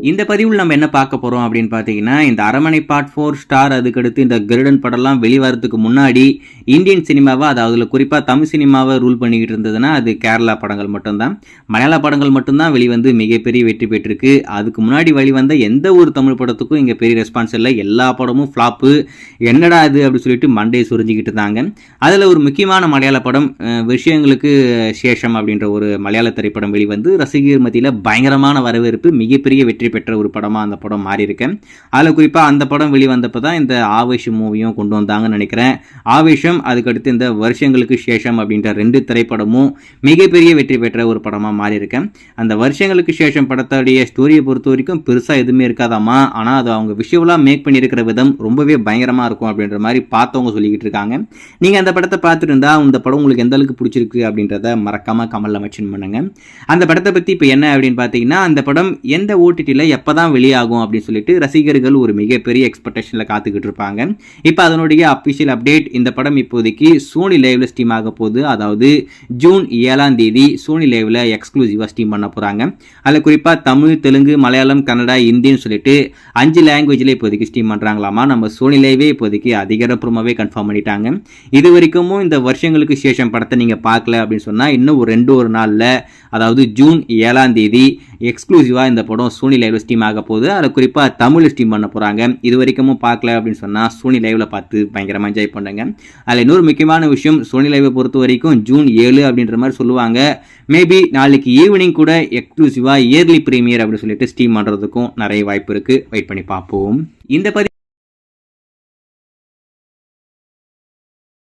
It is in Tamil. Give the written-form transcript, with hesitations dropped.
இந்த பதிவில் நம்ம என்ன பார்க்க போறோம் அப்படின்னு பார்த்தீங்கன்னா, இந்த அரண்மனை பார்ட் 4 ஸ்டார், அதுக்கடுத்து இந்த கருடன் படம்லாம் வெளிவரதுக்கு முன்னாடி இந்தியன் சினிமாவை, அதாவது குறிப்பாக தமிழ் சினிமாவை ரூல் பண்ணிக்கிட்டு இருந்ததுன்னா அது கேரளா படங்கள் மட்டும்தான். மலையாள படங்கள் மட்டும்தான் வெளிவந்து மிகப்பெரிய வெற்றி பெற்றிருக்கு. அதுக்கு முன்னாடி வெளிவந்த எந்த ஒரு தமிழ் படத்துக்கும் இங்கே பெரிய ரெஸ்பான்ஸ் இல்லை. எல்லா படமும் ஃப்ளாப்பு. என்னடா அது அப்படின்னு சொல்லிட்டு மண்டையை சுரிஞ்சிக்கிட்டு இருந்தாங்க. அதில் ஒரு முக்கியமான மலையாள படம் விஷயங்களுக்கு சேஷம் அப்படின்ற ஒரு மலையாள திரைப்படம் வெளிவந்து ரசிகர் மத்தியில் பயங்கரமான வரவேற்பு, மிகப்பெரிய வெற்றி பெற்ற ஒரு படமா அந்த படம் மாறி இருக்கு. அதில் குறிப்பாக அந்த படம் வெளிவந்தப்போ தான் இந்த ஆவேஷம் மூவியும் கொண்டு வந்தாங்கன்னு நினைக்கிறேன். ஆவேஷம், அதுக்கடுத்து இந்த வருஷங்களுக்கு சேஷம் அப்படின்ற 2 திரைப்படமும் மிகப்பெரிய வெற்றி பெற்ற ஒரு படமா மாறி இருக்கு. அந்த வருஷங்களுக்கு சேஷம் படத்துடைய ஸ்டோரியை பொறுத்த வரைக்கும் பெருசாக எதுவுமே இருக்காதாமா. ஆனால் அது அவங்க விஷுவலாக மேக் பண்ணியிருக்கிற விதம் ரொம்பவே பயங்கரமாக இருக்கும் அப்படின்ற மாதிரி பார்த்தவங்க சொல்லிக்கிட்டு இருக்காங்க. நீங்கள் அந்த படத்தை பார்த்துட்டு இருந்தா இந்த படம் உங்களுக்கு எந்த அளவுக்கு பிடிச்சிருக்கு அப்படின்றத மறக்காம கமெண்ட்ல மென்ஷன் பண்ணுங்க. அந்த படத்தை பற்றி இப்போ என்ன அப்படின்னு பார்த்தீங்கன்னா, அந்த படம் எந்த ஓடிடியில் எப்போ தான் வெளியாகும் அப்படின்னு சொல்லிட்டு ரசிகர்கள் ஒரு மிகப்பெரிய எக்ஸ்பெக்டேஷனில் காத்துக்கிட்டு இருப்பாங்க. இப்போ அதனுடைய அஃபிஷியல் அப்டேட், இந்த படம் இப்போதைக்கு சோனி லைவ்ல ஸ்ட்ரீம் ஆக போகுது. அதாவது ஜூன் 7ஆம் தேதி சோனி லைவ்ல எக்ஸ்க்ளூசிவாக ஸ்ட்ரீம் பண்ண போகிறாங்க. அதில் குறிப்பாக தமிழ், தெலுங்கு, மலையாளம், கன்னடா, ஹிந்தின்னு சொல்லிட்டு 5 லாங்குவேஜில் இப்போதைக்கு ஸ்ட்ரீம் பண்ணுறாங்களாமா. நம்ம சோனி லைவே இப்போதைக்கு அதிகாரப்பூர்வமாகவே கன்ஃபார்ம் பண்ணிட்டாங்க. இது வரைக்கும் இந்த வருஷங்களுக்கு சேஷம் படத்தை நீங்கள் பார்க்கல அப்படின்னு சொன்னால் இன்னும் ஒரு 2 நாளில், அதாவது ஜூன் 7ஆம் தேதி எக்ஸ்க்ளூசிவாக இந்த படம் சோனி லைவ்ல ஸ்ட்ரீம் ஆக போகுது. அதில் குறிப்பாக தமிழ் ஸ்ட்ரீம் பண்ண போகிறாங்க. இது வரைக்கும் பார்க்கல அப்படின்னு சொன்னால் சோனி லைவ்ல பார்த்து பயங்கரமாக என்ஜாய் பண்ணுங்க. அதில் இன்னொரு முக்கியமான விஷயம், சோனி லைவை பொறுத்த வரைக்கும் ஜூன் 7 அப்படின்ற மாதிரி சொல்லுவாங்க. மேபி நாளைக்கு ஈவினிங் கூட எக்ஸ்க்ளூசிவாக இயர்லி பிரீமியர் அப்படின்னு சொல்லிட்டு ஸ்ட்ரீம் பண்ணுறதுக்கும் நிறைய வாய்ப்பு இருக்குது. வெயிட் பண்ணி பார்ப்போம். இந்த